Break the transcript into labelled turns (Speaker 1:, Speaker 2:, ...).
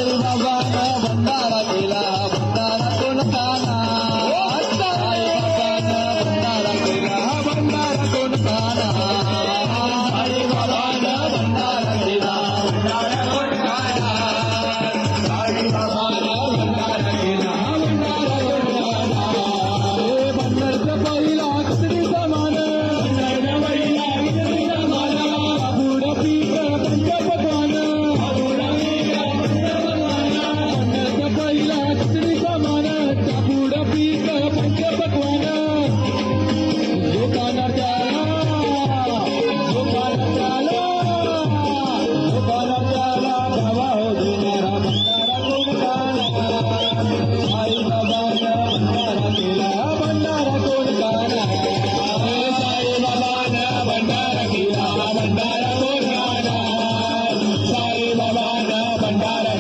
Speaker 1: साईबाबानं भंडारा केला भंडारा कोण खाणार साईबाबानं भंडारा केला भंडारा कोण खाणार साईबाबानं भंडारा केला भंडारा कोण खाणार साईबाबानं भंडारा केला भंडारा कोण खाणार हे भंडारचं पहिला अक्षरी समान भंडारच्या पहिला अक्षरी समान बुड पीठ पंचपक्वान भंडारच्या पहिला अक्षरी समान बुड पीठ पंचपक्वान दुकानात आला दुकानात आला दुकानात आला बाबा हो देणारा भंडारा कोण खाणार साईबाबानं भंडारा केला भंडारा कोण खाणार साईबाबानं भंडारा केला भंडारा कोण खाणार साईबाबानं भंडारा